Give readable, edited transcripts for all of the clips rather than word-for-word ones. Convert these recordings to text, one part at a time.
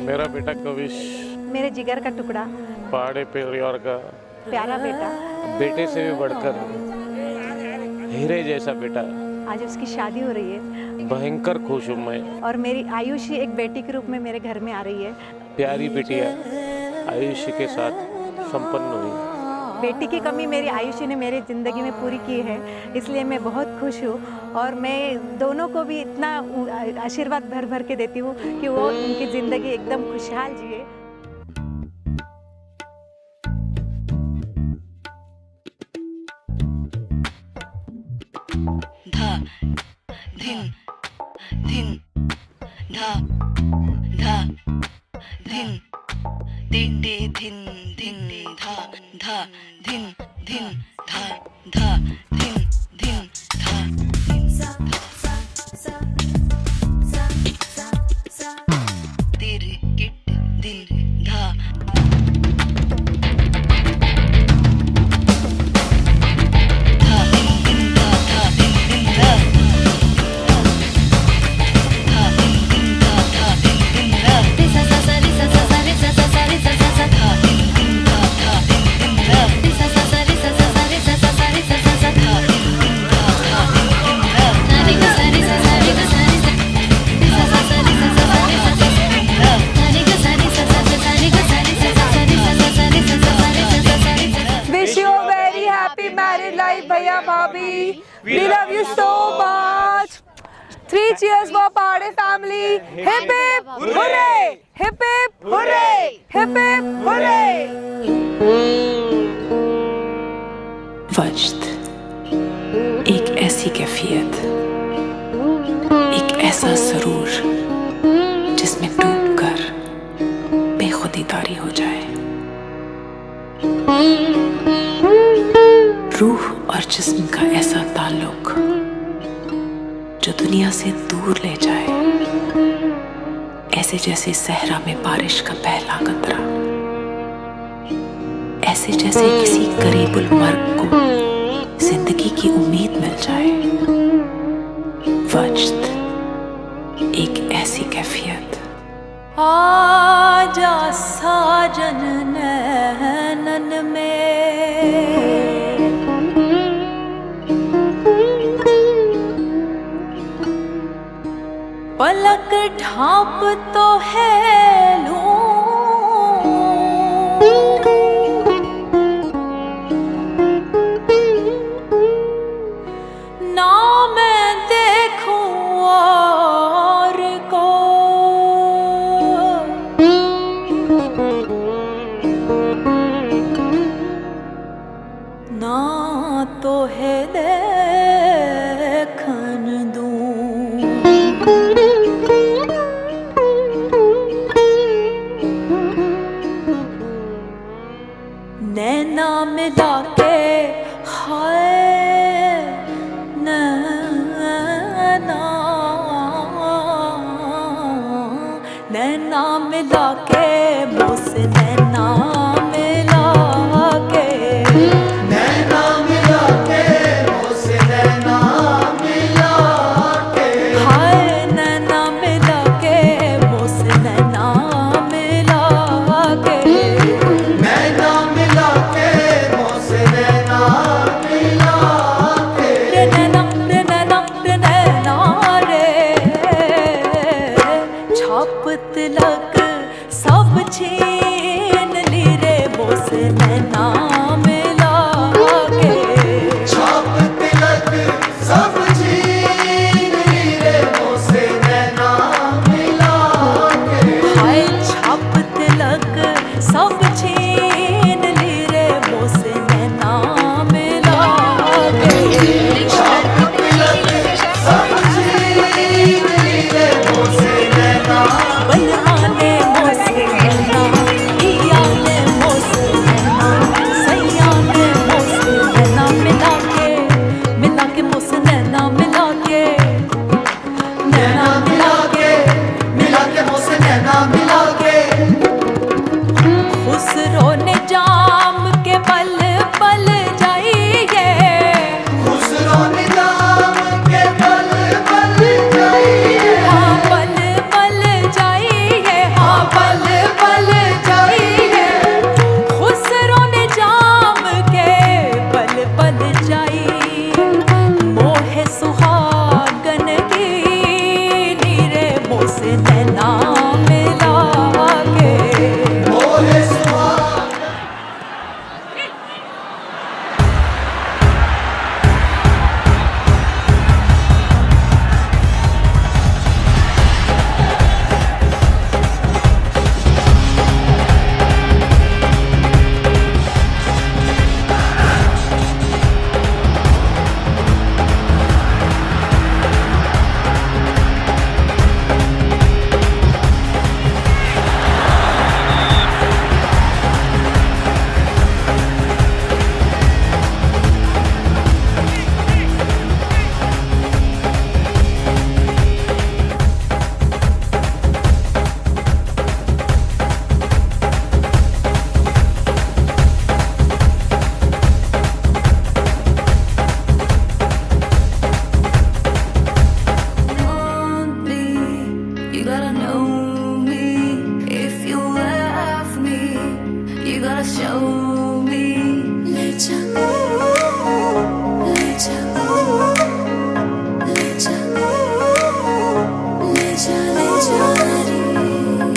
मेरा बेटा कविश मेरे जिगर का टुकड़ा, पहाड़ी परिवार का प्यारा बेटा, बेटे से भी बढ़कर हीरे जैसा बेटा। आज उसकी शादी हो रही है भयंकर खुश हूँ मैं। और मेरी आयुषी एक बेटी के रूप में मेरे घर में आ रही है। प्यारी बिटिया आयुषी के साथ संपन्न हुई। बेटी की कमी मेरी आयुषी ने मेरी ज़िंदगी में पूरी की है, इसलिए मैं बहुत खुश हूँ। और मैं दोनों को भी इतना आशीर्वाद भर भर के देती हूँ कि वो उनकी ज़िंदगी एकदम खुशहाल जिए। धा धिन धिन धा धा धिन टिन टे धिन धिन धा धा धिन धिन धा धा धिन धिन धा धिन सा सा सा सा सा सा तिर किट दिन धा भैया भाभी, we love you so much. 3 cheers for Pade family. Hip hip hooray! Hip hip hooray! Hip hip hooray! वज्द एक ऐसी कैफियत, एक ऐसा सरूर जिसमें डूबकर बेखुदी तारी हो जाए। रूह और जिस्म का ऐसा ताल्लुक जो दुनिया से दूर ले जाए, ऐसे जैसे सहरा में बारिश का पहला कतरा, ऐसे जैसे किसी करीबुल मर्ग को जिंदगी की उम्मीद मिल जाए। वज्द एक ऐसी कैफियत। आजा साजन नैनन में, पलक ढांप तो है लूं, ना मैं देखूं और को, ना तो है देखन दूं।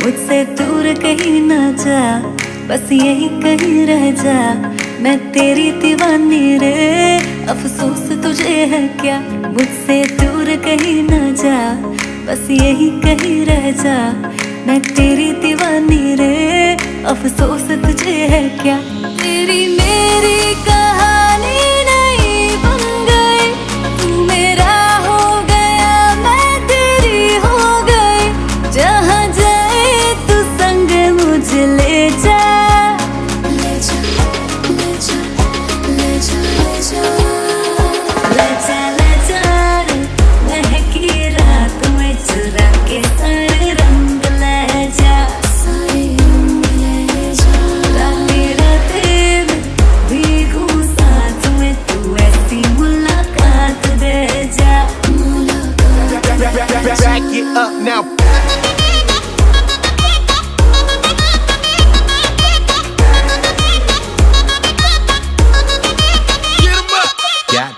मुझसे दूर कहीं ना जा, बस यही कहीं रह जा। मैं तेरी दीवानी रे, अफसोस तुझे है क्या। मुझसे दूर कहीं ना जा, बस यही कहीं रह जा। मैं तेरी दीवानी रे, अफसोस तुझे है क्या। तेरी मेरी कहानी नहीं बन गई, तू मेरा हो गया, मैं तेरी हो गई। जहाँ जाए तू संग मुझे ले जा। ले जा, ले जा, ले जा, ले जा, ले जा, ले जा रे, महकी रात में चुरा के सारे रंग ले जा। सारे रंग ले जा, राते राते में भीगू साथ में, तू ऐसी मुलाकात दे जा। Back it up now. Get 'em up. Got it.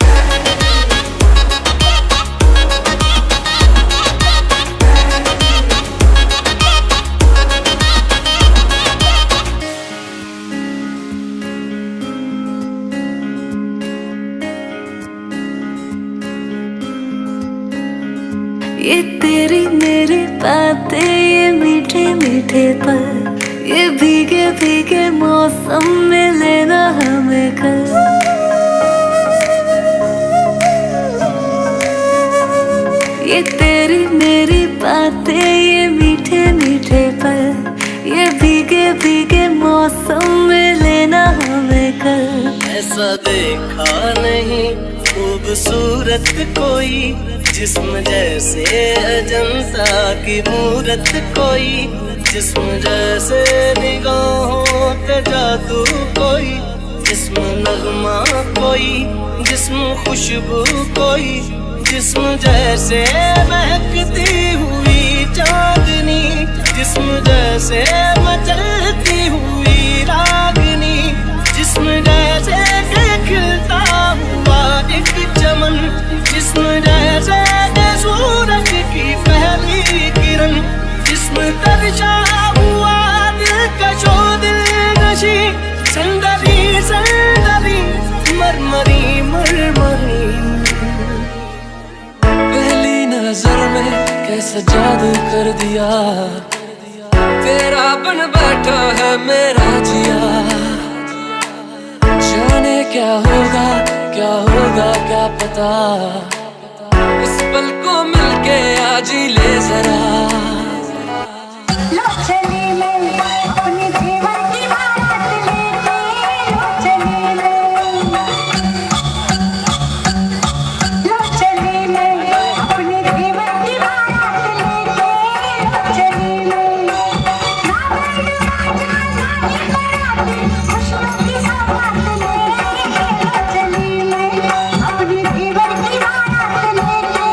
ये तेरी मेरी बातें, ये मीठे मीठे पल, ये भीगे भीगे मौसम में लेना हमें कल। ये तेरी मेरी बातें, ये मीठे मीठे पल, ये भीगे भीगे मौसम में लेना हमें कल। ऐसा देखा नहीं खूबसूरत कोई, जिस्म जैसे अजंता की मूरत कोई। जिस्म जैसे निगाहों पे जादू कोई, जिस्म नगमा कोई, जिस्म खुशबू कोई। जिस्म जैसे महकती हुई चांदनी, जिस्म जैसे मचलती हुई रागनी। जिस्म जैसे खिलता हुआ एक चमन, जिस्म जैसे सूरज की पहली किरण। जिस्म तरशा हुआ दिलकशो दिलनशी, संदली संदली मरमरी मरमरी। पहली नजर में कैसा जादू कर दिया, तेरा बन बैठा है मेरा जिया। जाने क्या होगा क्या होगा क्या पता, इस पल को मिलके आज ही ले जरा। लो चली मैं अपने जीवन की बारात लेके, लो चली मैं, लो चली मैं अपने जीवन की बारात लेके, लो चली मैं। खुशियों की सौगात लेके, लो चली मैं अपने जीवन की बारात लेके।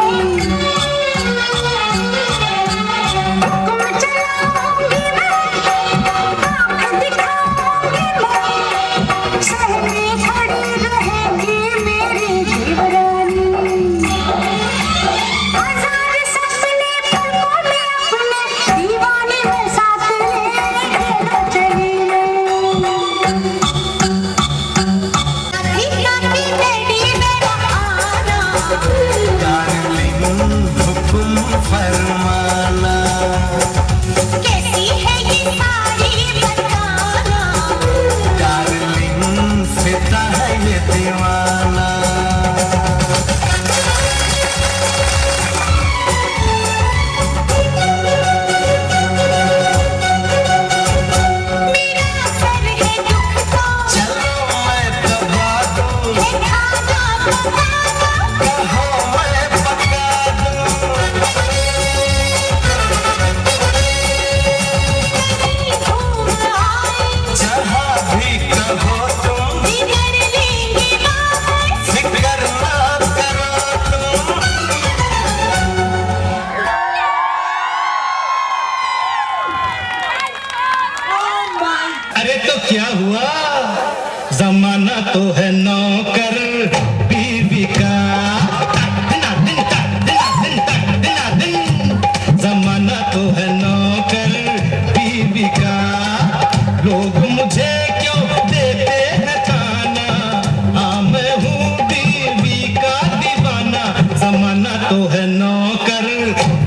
तो है नौकर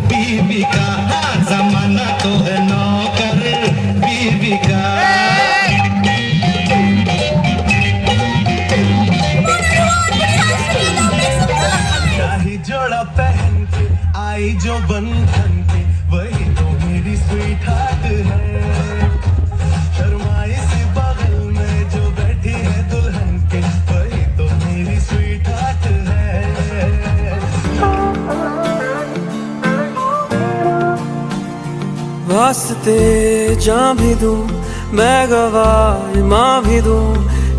बीवी का, जमाना तो है नौकर बीवी का। शाही जोड़ा पहन के आई जो बंधन के, वही तो मेरी स्वीट हार्ट है। शर्माई सी बगल में जो बैठी है दुल्हन के, वही तो मेरी स्वीट हार्ट है। वास्ते जान भी दूं मैं, गवाह माँ भी दूं,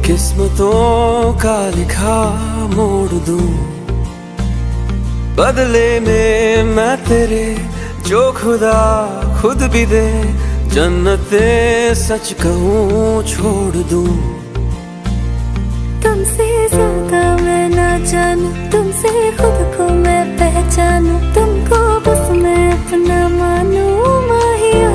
किस्मतों का लिखा मोड़ दूं। बदले में मैं तेरे जो खुदा खुद भी दे, जन्नते सच कहूँ छोड़ दूं। तुमसे ज्यादा मैं ना जानूं, तुमसे खुद को मैं पहचानूं, तुमको बस मैं अपना मानूं माहिया।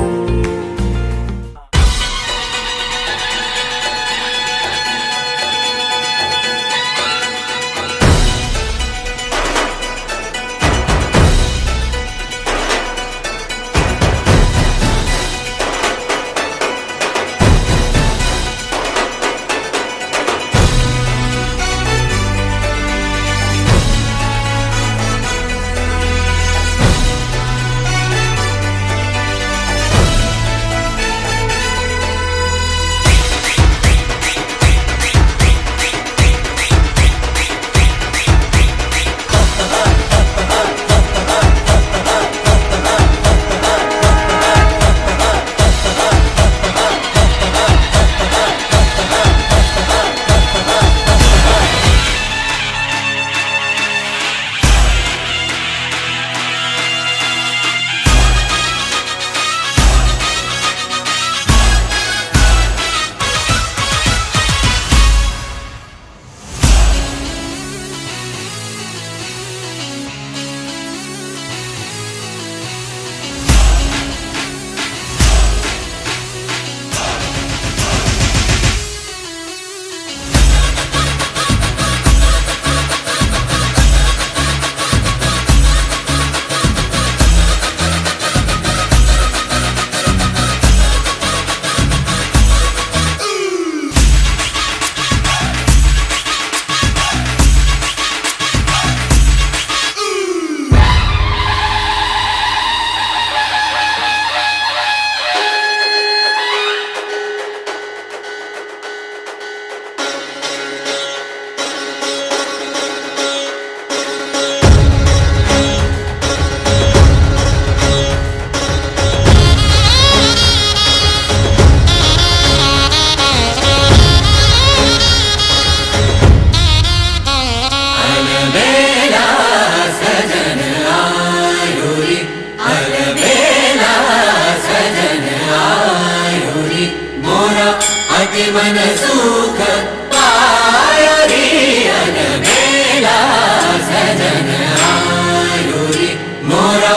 मन सुख पायो रे, अनबेला सजन आयो रे, मोरा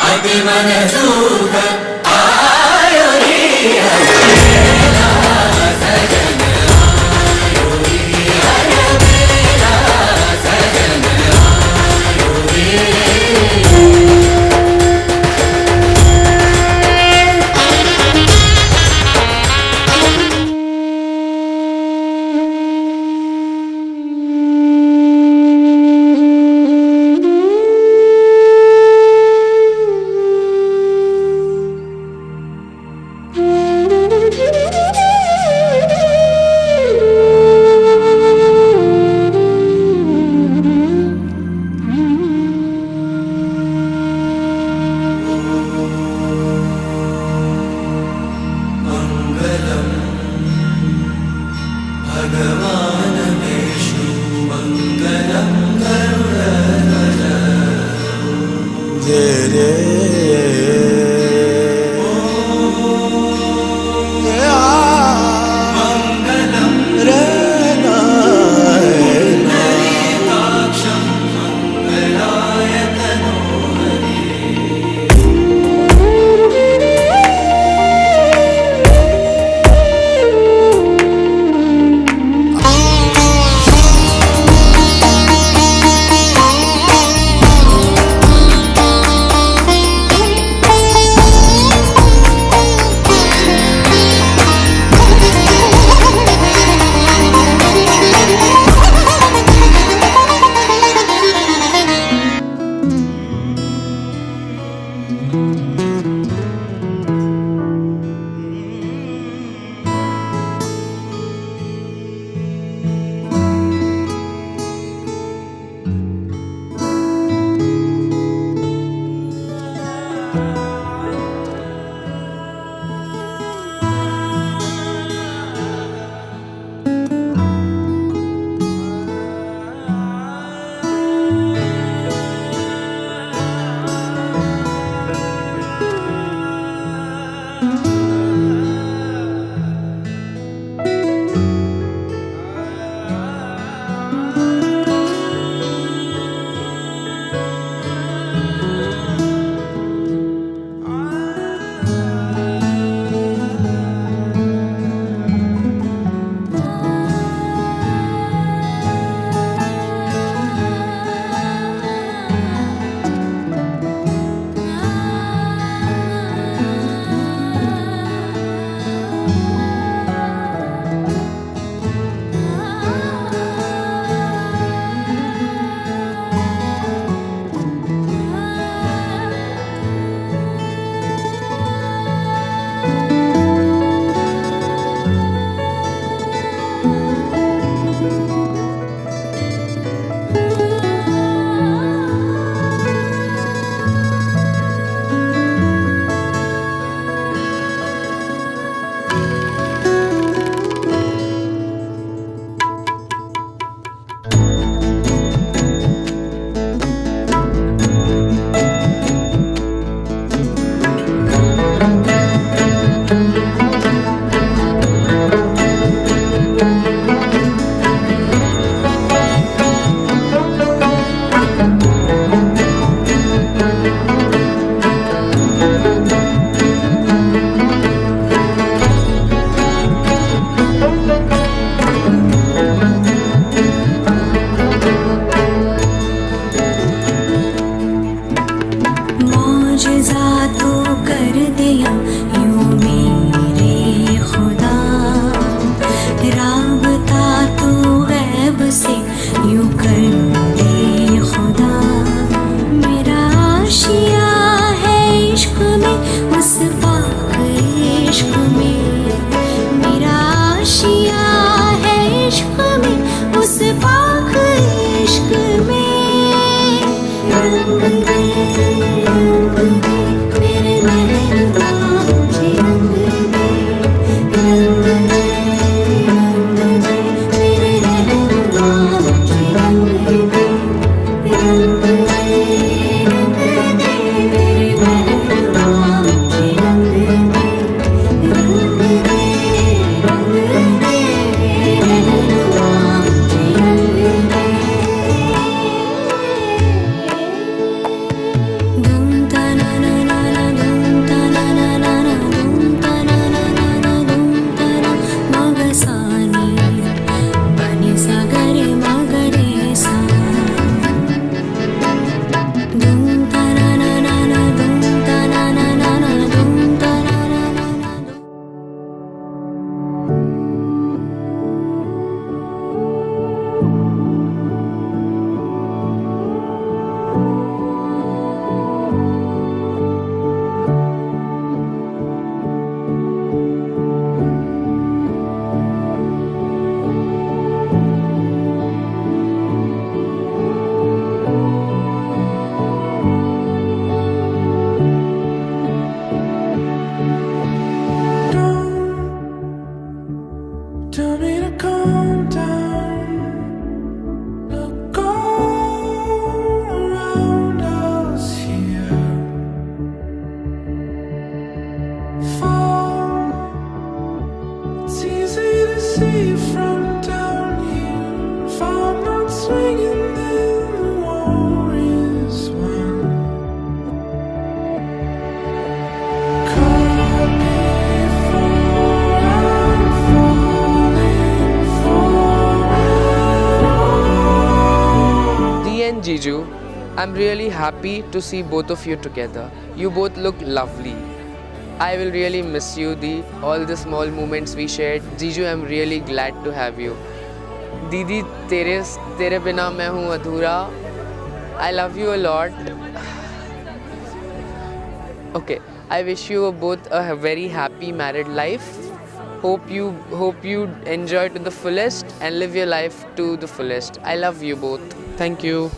अति मन सुख आयो रे, अनबेला सजन आयो रे, अनबेला सजन आयो रे। Tell me to calm down. Look all around us here. Fall. It's easy to see from down here. If I'm not swinging, then the war is won. Caught before I'm falling for it all. Dee and Jiju, I'm really happy to see both of you together. You both look lovely. I will really miss you, Dee. All the small moments we shared. Jiju, I'm really glad to have you. Didi, तेरे बिना मैं हूँ अधूरा. I love you a lot. Okay, I wish you both a very happy married life. Hope you enjoy to the fullest and live your life to the fullest. I love you both. Thank you.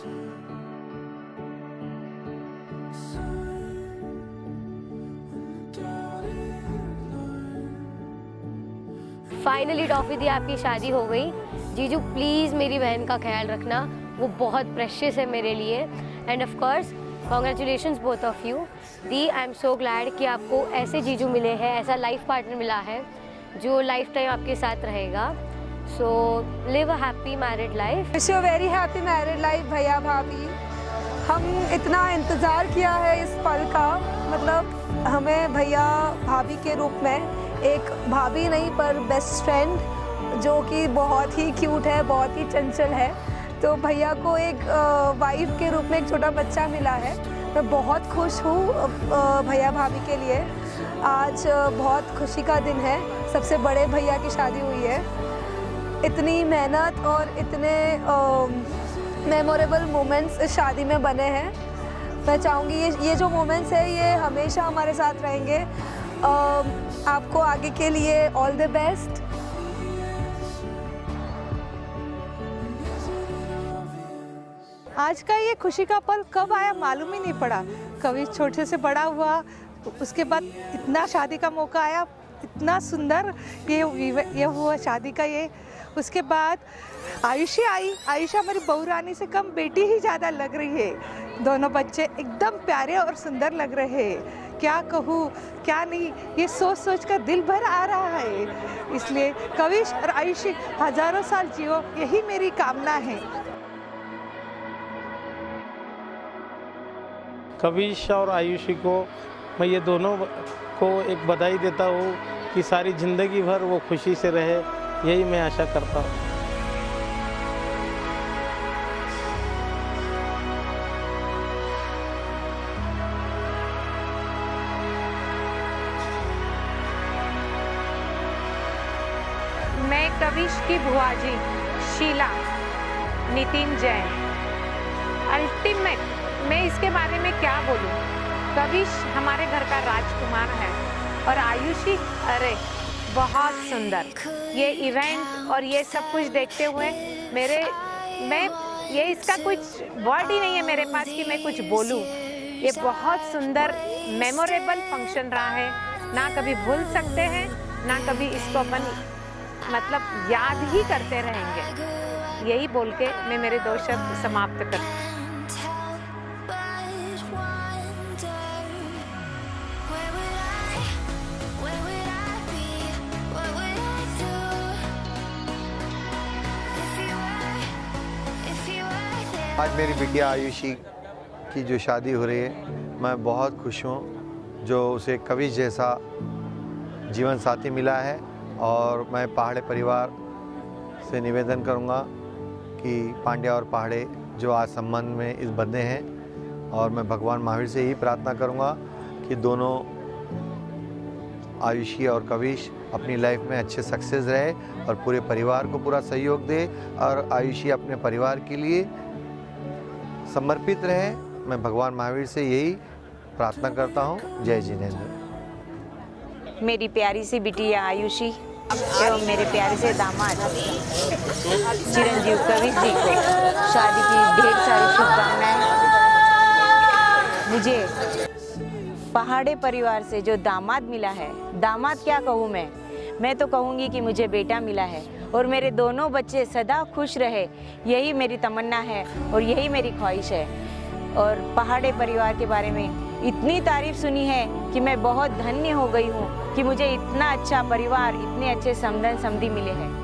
Finally toffee दी, आपकी शादी हो गई. जीजू please मेरी बहन का ख्याल रखना, वो बहुत प्रेशियस है मेरे लिए. End of course congratulations both of you. The, I am so glad कि आपको ऐसे जीजू मिले हैं, ऐसा लाइफ पार्टनर मिला है जो लाइफ टाइम आपके साथ रहेगा. So live a happy married life. Wish you very happy married life भैया भाभी. हम इतना इंतज़ार किया है इस पल का, मतलब हमें भैया भाभी के रूप में, एक भाभी नहीं पर बेस्ट फ्रेंड जो कि बहुत ही क्यूट है, बहुत ही चंचल है. तो भैया को एक वाइफ के रूप में एक छोटा बच्चा मिला है. मैं बहुत खुश हूँ भैया भाभी के लिए. आज बहुत खुशी का दिन है, सबसे बड़े भैया की शादी हुई है. इतनी मेहनत और इतने मेमोरेबल मोमेंट्स इस शादी में बने हैं. मैं चाहूँगी ये जो मोमेंट्स है ये हमेशा हमारे साथ रहेंगे. आपको आगे के लिए ऑल द बेस्ट. आज का ये खुशी का पल कब आया मालूम ही नहीं पड़ा. कभी छोटे से बड़ा हुआ, उसके बाद इतना शादी का मौका आया, इतना सुंदर ये हुआ शादी का ये. उसके बाद आयुषी आई. आयुषा मेरी बहू रानी से कम बेटी ही ज़्यादा लग रही है. दोनों बच्चे एकदम प्यारे और सुंदर लग रहे हैं. क्या कहूँ क्या नहीं, ये सोच सोच कर दिल भर आ रहा है. इसलिए कविश और आयुषी हज़ारों साल जियो, यही मेरी कामना है. कविश और आयुषी को मैं ये दोनों को एक बधाई देता हूँ कि सारी ज़िंदगी भर वो खुशी से रहे, यही मैं आशा करता हूँ. मैं कविश की बुआ जी शीला नितिन जैन. अल्टीमेट, मैं इसके बारे में क्या बोलूं. कविश हमारे घर का राजकुमार है और आयुषी अरे बहुत सुंदर. ये इवेंट और ये सब कुछ देखते हुए ये इसका कुछ वर्ड ही नहीं है मेरे पास कि मैं कुछ बोलूं। ये बहुत सुंदर मेमोरेबल फंक्शन रहा है, ना कभी भूल सकते हैं, ना कभी इसको अपन मतलब याद ही करते रहेंगे। यही बोल के मैं मेरे 2 शब्द समाप्त करती हूँ। आज मेरी बिटिया आयुषी की जो शादी हो रही है, मैं बहुत खुश हूँ जो उसे कवि जैसा जीवन साथी मिला है। और मैं पहाड़े परिवार से निवेदन करूँगा कि पांड्या और पहाड़े जो आज संबंध में इस बंधे हैं, और मैं भगवान महावीर से यही प्रार्थना करूँगा कि दोनों आयुषी और कविश अपनी लाइफ में अच्छे सक्सेस रहे और पूरे परिवार को पूरा सहयोग दे, और आयुषी अपने परिवार के लिए समर्पित रहे। मैं भगवान महावीर से यही प्रार्थना करता हूँ। जय जिनेंद्र। मेरी प्यारी सी बिटिया आयुषी एवं मेरे प्यारे से दामाद चिरंजीव कविश जी को शादी की ढेर सारी शुभकामनाएं। मुझे पहाड़े परिवार से जो दामाद मिला है, दामाद क्या कहूँ मैं तो कहूँगी कि मुझे बेटा मिला है, और मेरे दोनों बच्चे सदा खुश रहे, यही मेरी तमन्ना है और यही मेरी ख्वाहिश है। और पहाड़े परिवार के बारे में इतनी तारीफ सुनी है कि मैं बहुत धन्य हो गई हूँ कि मुझे इतना अच्छा परिवार, इतने अच्छे समधन समधी मिले हैं।